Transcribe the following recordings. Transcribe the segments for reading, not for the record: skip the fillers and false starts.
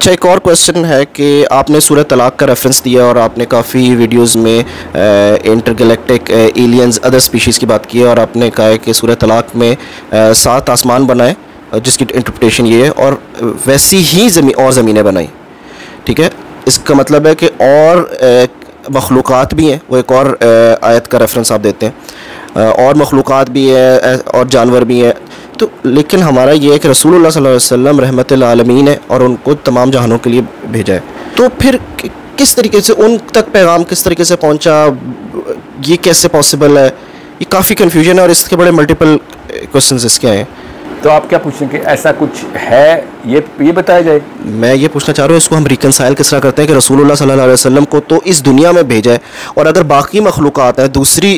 अच्छा, एक और क्वेश्चन है कि आपने सूरह तलाक का रेफरेंस दिया और आपने काफ़ी वीडियोस में इंटरगैलेक्टिक एलियंस अदर स्पीशीज़ की बात की है और आपने कहा है कि सूरह तलाक में 7 आसमान बनाए जिसकी इंटरप्रिटेशन ये है और वैसी ही ज़मीनें बनाई। ठीक है, इसका मतलब है कि और मखलूक़ात भी हैं। वो एक और आयत का रेफरेंस आप देते हैं, और मखलूक़ात भी है और जानवर भी हैं। तो लेकिन हमारा ये है कि रसूलुल्लाह सल्लल्लाहु अलैहि वसल्लम रहमतुल आलमीन है और उनको तमाम जहानों के लिए भेजा है। तो फिर किस तरीके से उन तक पैगाम किस तरीके से पहुंचा, ये कैसे पॉसिबल है? ये काफ़ी कन्फ्यूजन है और इसके बड़े मल्टीपल क्वेश्चंस इसके हैं। तो आप क्या पूछ रहे हैं कि ऐसा कुछ है, ये बताया जाए? मैं ये पूछना चाह रहा हूँ, इसको हम रिकनसाइल किस तरह करते हैं कि रसूलुल्लाह सल्लल्लाहु अलैहि वसल्लम को तो इस दुनिया में भेजा है और अगर बाकी मखलूक़ात हैं दूसरी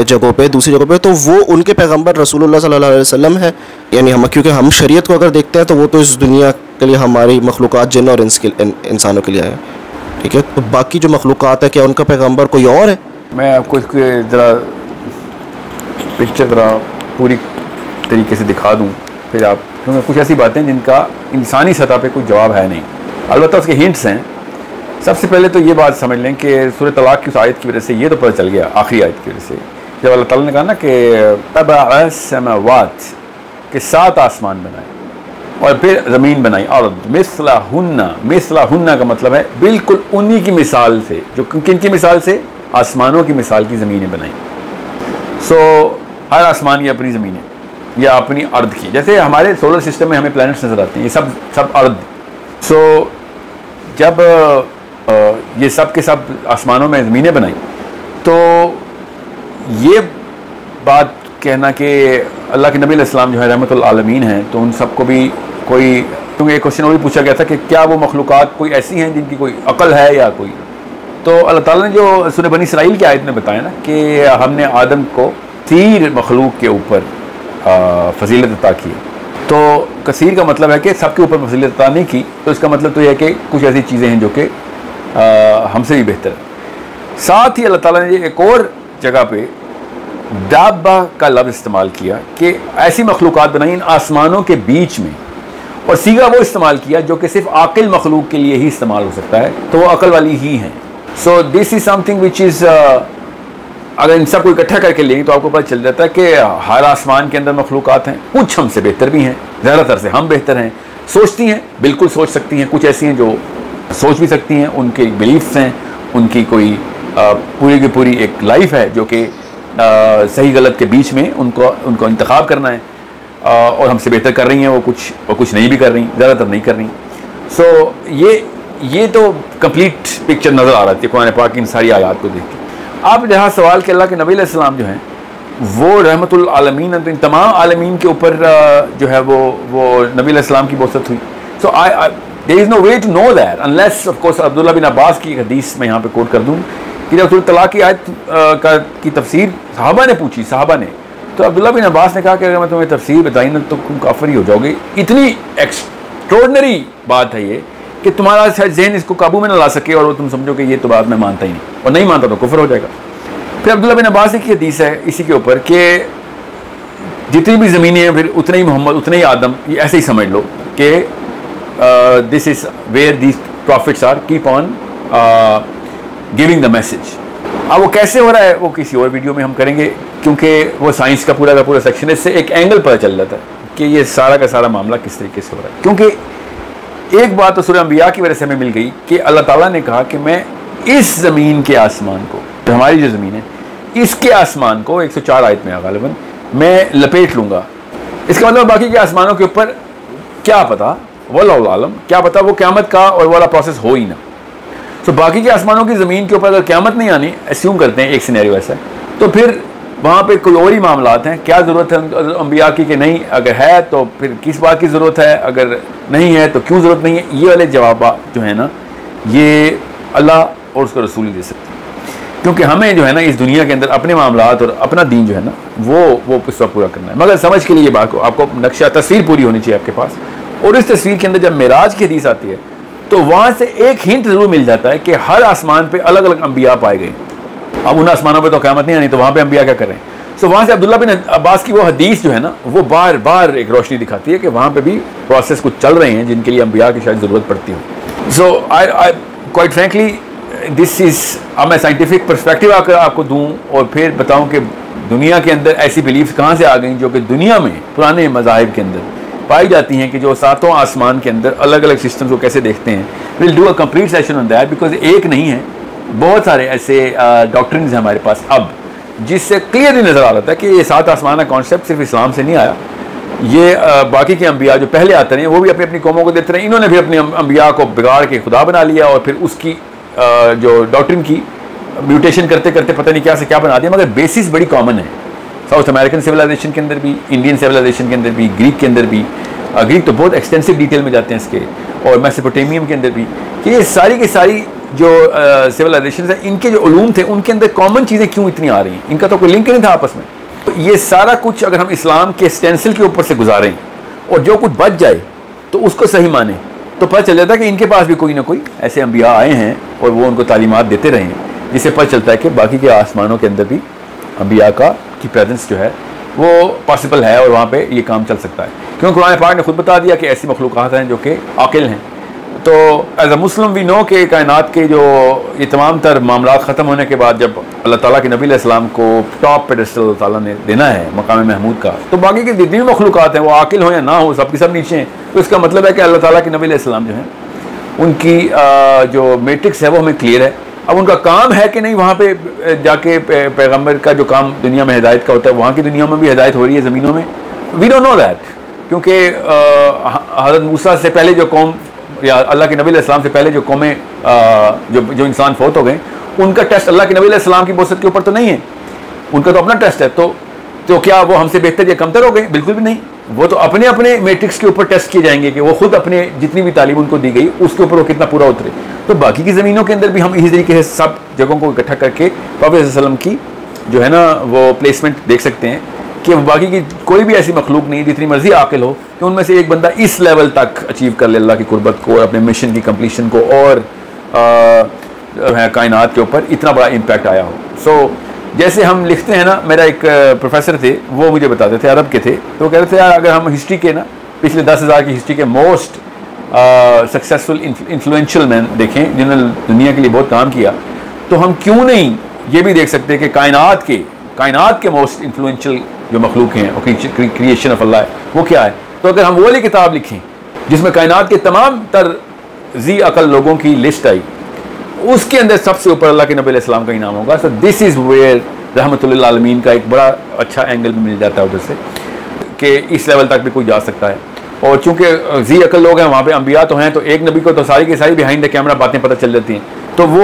जगहों पे तो वो उनके पैगंबर रसूलुल्लाह सल्लल्लाहु अलैहि वसल्लम है। यानी हम, क्योंकि हम शरीयत को अगर देखते हैं तो वो तो इस दुनिया के लिए हमारी मखलूक़ात जिन और इंसानों के लिए है। ठीक है, तो बाकी जो मखलूक़ात है क्या उनका पैगंबर कोई और है? मैं आपको ज़रा पिक्चर पूरी तरीके से दिखा दूँ फिर आप, क्योंकि कुछ ऐसी बातें जिनका इंसानी सतह पे कोई जवाब है नहीं, अलबत्ता उसके हिंट्स हैं। सबसे पहले तो ये बात समझ लें कि सूरह तलाक की उस आयत की वजह से ये तो पता चल गया, आखिरी आयत की वजह से, जब अल्लाह ताला ने कहा ना कि तबअ समावात के 7 आसमान बनाए और फिर ज़मीन बनाई, और मिसलाहुन्ना का मतलब है बिल्कुल उन्हीं की मिसाल से, जो किन की मिसाल से, आसमानों की मिसाल की ज़मीनें बनाई। सो हर आसमान की अपनी ज़मीन है या अपनी अर्द की, जैसे हमारे सोलर सिस्टम में हमें प्लैनेट्स नज़र आते हैं, ये सब अर्द। सो जब ये सब के सब आसमानों में ज़मीनें बनाई तो ये बात कहना कि अल्लाह के नबी अलैहिस्सलाम जो है रहमतुल आलमीन हैं, तो उन सबको भी कोई, क्योंकि एक क्वेश्चन वो भी पूछा गया था कि क्या वो मखलूक़ात कोई ऐसी हैं जिनकी कोई अक़ल है या कोई, तो अल्लाह ताला ने जो सूरह बनी इसराइल की आयत में बताया ना कि हमने आदम को 3 मखलूक के ऊपर फजीलत अता की, तो कसीर का मतलब है कि सबके ऊपर फजीलत अता नहीं की, तो इसका मतलब तो यह है कि कुछ ऐसी चीज़ें हैं जो कि हमसे भी बेहतर है। साथ ही अल्लाह ताला ने एक और जगह पे दाब्बा का लफ्ज़ इस्तेमाल किया कि ऐसी मखलूक़ात बनाई इन आसमानों के बीच में, और सीगा वो इस्तेमाल किया जो कि सिर्फ आकिल मखलूक के लिए ही इस्तेमाल हो सकता है, तो वो अकल वाली ही हैं। So this is something which is, अगर इन सब को इकट्ठा करके लेंगे तो आपको पता चल जाता है कि हर आसमान के अंदर मखलूक़ात हैं, कुछ हमसे बेहतर भी हैं, ज़्यादातर से हम बेहतर हैं, सोचती हैं, बिल्कुल सोच सकती हैं, कुछ ऐसी हैं जो सोच भी सकती हैं, उनके बिलीफ्स हैं, उनकी कोई पूरी की पूरी एक लाइफ है जो कि सही गलत के बीच में उनको इंतखाब करना है, और हमसे बेहतर कर रही हैं, वो कुछ नहीं भी कर रही, ज़्यादातर नहीं कर रही। सो ये तो कंप्लीट पिक्चर नज़र आ रही है कुरान पाक की इन सारी आयात को देख के। आप जहाँ सवाल के अल्लाह के नबी अलैहिस्सलाम जो हैं वो रहमतुल आलमीन, तो इन तमाम आलमीन के ऊपर जो है वो नबी अलैहिस्सलाम की बौसत हुई। So there is no way to know that unless of course Abdullah bin Abbas की एक हदीस मैं यहाँ पे कोट कर दूँ कि जब सूरह तलाक की आयत की तफसीर सहाबा ने पूछी, सहाबा ने, तो अब्दुल्लाह बिन अब्बास ने कहा कि अगर मैं तुम्हें तफसीर बताई ना तो तुम काफिर ही हो जाओगे। इतनी एक्स्ट्रॉर्डनरी बात है ये कि तुम्हारा शायद जहन इसको काबू में ना ला सके और वो तुम समझो कि ये तो बात मैं मानता ही नहीं, और नहीं मानता तो कुफर हो जाएगा। फिर अब्दुल्लाह बिन अब्बास की हदीस है इसी के ऊपर कि जितनी भी ज़मीनें हैं फिर उतने ही मोहम्मद उतने ही आदम, ये ऐसे ही समझ लो कि this is where these prophets are keep on giving the message. अब वो कैसे हो रहा है वो किसी और वीडियो में हम करेंगे, क्योंकि वो साइंस का पूरा सेक्शन है, इससे एक एंगल पता चल जाता है कि ये सारा का सारा मामला किस तरीके से हो रहा है। क्योंकि एक बात तो सूरह अंबिया की वजह से हमें मिल गई कि अल्लाह ताला ने कहा कि मैं इस ज़मीन के आसमान को, तो हमारी जो ज़मीन है इसके आसमान को 104 आयत में गालिबन मैं लपेट लूँगा। इसका मतलब बाकी के आसमानों के ऊपर क्या पता, वल्लाहु आलम, क्या पता वो क़यामत का और वाला प्रोसेस हो ही ना। तो बाकी के आसमानों की ज़मीन के ऊपर अगर क़यामत नहीं आनी, एस्यूम करते हैं एक सिनेरियो ऐसा, तो फिर वहाँ पे कोई और ही मामलात हैं। क्या ज़रूरत है अंबिया की कि नहीं, अगर है तो फिर किस बात की ज़रूरत है, अगर नहीं है तो क्यों ज़रूरत नहीं है, ये वाले जवाब जो है ना ये अल्लाह और उसका रसूल दे सकते हैं। क्योंकि हमें जो है ना इस दुनिया के अंदर अपने मामलात और अपना दीन जो है ना वो इस वक्त पूरा करना है। मगर समझ के लिए ये बात को आपको नक्शा तस्वीर पूरी होनी चाहिए आपके पास, और इस तस्वीर के अंदर जब मेराज की हदीस आती है तो वहाँ से एक हिंट ज़रूर मिल जाता है कि हर आसमान पे अलग अलग अंबिया पाए गए। अब उन आसमानों पे तो क़यामत नहीं आनी, तो वहाँ पे अंबिया क्या कर रहे हैं। सो वहाँ से अब्दुल्लाह बिन अब्बास की वो हदीस जो है ना वो बार बार एक रोशनी दिखाती है कि वहाँ पे भी प्रोसेस कुछ चल रहे हैं जिनके लिए अंबिया की शायद ज़रूरत पड़ती हो। So I quite frankly this is, अब मैं साइंटिफिक पर्सपेक्टिव आकर आपको दूं और फिर बताऊं कि दुनिया के अंदर ऐसी बिलीफ कहाँ से आ गई जो कि दुनिया में पुराने मज़ाहिब के अंदर पाई जाती हैं कि जो सातों आसमान के अंदर अलग अलग सिस्टम को कैसे देखते हैं। Will do a complete session on that, because एक नहीं है, बहुत सारे ऐसे डॉक्ट्रिन्स हैं हमारे पास अब जिससे क्लियरली नज़र आ रहा था कि ये सात आसमान का कॉन्सेप्ट सिर्फ इस्लाम से नहीं आया। ये बाकी के अंबिया जो पहले आते रहे वो भी अपनी अपनी कौमों को देते रहे, इन्होंने भी अपने अंबिया को बिगाड़ के खुदा बना लिया और फिर उसकी जो डॉक्ट्रिन की म्यूटेशन करते करते पता नहीं क्या से क्या बना दिया, मगर बेसिस बड़ी कॉमन है। साउथ अमेरिकन सिविलाइजेशन के अंदर भी, इंडियन सिविलाइजेशन के अंदर भी, ग्रीक के अंदर भी, ग्रीक तो बहुत एक्सटेंसिव डिटेल में जाते हैं इसके, और मेसोपोटामियम के अंदर भी, कि ये सारी की सारी जो सिविलाइजेशन है इनके जो उलूम थे उनके अंदर कॉमन चीज़ें क्यों इतनी आ रही हैं, इनका तो कोई लिंक नहीं था आपस में। तो ये सारा कुछ अगर हम इस्लाम के स्टेंसिल के ऊपर से गुजारें और जो कुछ बच जाए तो उसको सही माने, तो पता चल जाता है कि इनके पास भी कोई ना कोई ऐसे अंबिया आए हैं और वो उनको तालीमात देते रहे हैं, जिससे पता चलता है कि बाकी के आसमानों के अंदर भी अंबिया की प्रेजेंस जो है वो पॉसिबल है और वहाँ पे ये काम चल सकता है। क्योंकि कुरान पाक ने खुद बता दिया कि ऐसी मखलूक़ात हैं जो कि आकिल हैं। तो as a Muslim we know कि कायनात के जो ये तमाम तर मामला ख़त्म होने के बाद जब अल्लाह ताला के नबी अलैहिस्सलाम को टॉप पेडेस्टल अल्लाह ताला ने देना है मकाम महमूद का, तो बाकी की जितनी भी मखलूक़ात हैं वो आकिल हो या ना हो, सब की सब नीचे हैं। तो इसका मतलब है कि अल्लाह ताला के नबी अलैहिस्सलाम जो हैं उनकी जो मैट्रिक्स है वो हमें क्लियर है। अब उनका काम है कि नहीं वहाँ पे जाके पैगम्बर का जो काम दुनिया में हिदायत का होता है वहाँ की दुनिया में भी हिदायत हो रही है ज़मीनों में, वी डोंट नो दैट। क्योंकि हज़रत मूसा से पहले जो कौम या अल्लाह के नबी अलैहिस्सलाम से पहले जो कौमें जो इंसान फौत हो गए उनका टेस्ट अल्लाह के नबी अलैहिस्सलाम की बौसत के ऊपर तो नहीं है, उनका तो अपना टेस्ट है। तो क्या वो हमसे बेहतर या कमतर हो गए? बिल्कुल भी नहीं। वो तो अपने अपने मैट्रिक्स के ऊपर टेस्ट किए जाएंगे कि वो खुद अपने जितनी भी तालीम उनको दी गई उसके ऊपर वो कितना पूरा उतरे। तो बाकी की ज़मीनों के अंदर भी हम इसी तरीके से सब जगहों को इकट्ठा करके प्रॉफेट सल्लम की जो है ना वो प्लेसमेंट देख सकते हैं कि बाकी की कोई भी ऐसी मखलूक नहीं जितनी मर्जी आकिल हो कि उनमें से एक बंदा इस लेवल तक अचीव कर ले अल्लाह की कुर्बत को, अपने मिशन की कंप्लीशन को, और कायनात के ऊपर इतना बड़ा इम्पैक्ट आया हो। सो जैसे हम लिखते हैं ना, मेरा एक प्रोफेसर थे वो मुझे बताते थे, अरब के थे, तो कह रहे थे यार अगर हम हिस्ट्री के ना पिछले 10,000 की हिस्ट्री के मोस्ट सक्सेसफुल इन्फ्लुएंशियल मैन देखें जिन्होंने दुनिया के लिए बहुत काम किया, तो हम क्यों नहीं ये भी देख सकते कि कायनात के मोस्ट इन्फ्लुएंशियल जो मखलूक हैं और क्रिएशन ऑफ अल्लाह है वो क्या है। तो अगर हम वो वाली किताब लिखें जिसमें कायनात के तमाम तर जी अकल लोगों की लिस्ट आई, उसके अंदर सबसे ऊपर अल्लाह के नबी अलैहिस्सलाम का ही नाम होगा। सो दिस इज़ वेयर रहमतुल लिल आलमीन का एक बड़ा अच्छा एंगल भी मिल जाता है उधर से कि इस लेवल तक भी कोई जा सकता है। और चूँकि जी अकल लोग हैं वहाँ पे अंबिया तो हैं, तो एक नबी को तो सारी की सारी बिहाइंड द कैमरा बातें पता चल जाती हैं। तो वो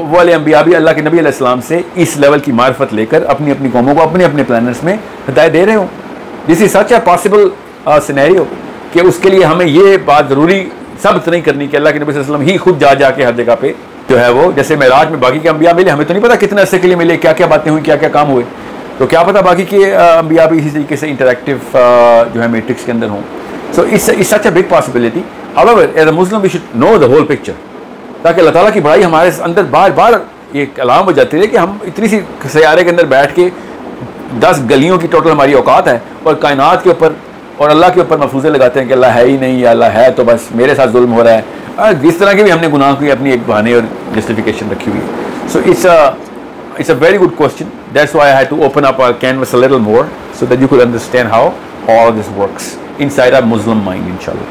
वाले अंबिया भी अल्लाह के नबी अलैहिस्सलाम से इस लेवल की मार्फत लेकर अपनी अपनी कौमों को अपने अपने प्लानर्स में हिदायत दे रहे हो। This is such a possible scenario कि उसके लिए हमें ये बात ज़रूरी साबित नहीं करनी कि अल्लाह के नबी सल्लल्लाहु अलैहि वसल्लम ही खुद जाके हर जगह पे जो है वो, जैसे मेराज में बाकी के अंबिया मिले, हमें तो नहीं पता कितने अरसे के लिए मिले, क्या क्या बातें हुई, क्या क्या काम हुए, तो क्या पता बाकी के अंबिया भी इसी तरीके से इंटरैक्टिव जो है मैट्रिक्स के अंदर हों। So it's such a big possibility. However as a Muslim we should know the whole picture, ताकि अल्लाह ताला की बड़ाई हमारे अंदर बार बार ये कलाम हो जाती है कि हम इतनी सी सैयारे के अंदर बैठ के 10 गलियों की टोटल हमारी औकात है और कायनात के ऊपर और अल्लाह के ऊपर मफरूज़े लगाते हैं कि अल्लाह है ही नहीं, या अल्लाह है तो बस मेरे साथ जुल्म हो रहा है। जिस तरह के भी हमने गुनाह की अपनी एक बहाने और जस्टिफिकेशन रखी हुई है। So it's a very good question, that's why I had to open up our canvas a little more so that you could understand how all this works inside our Muslim mind, inshallah.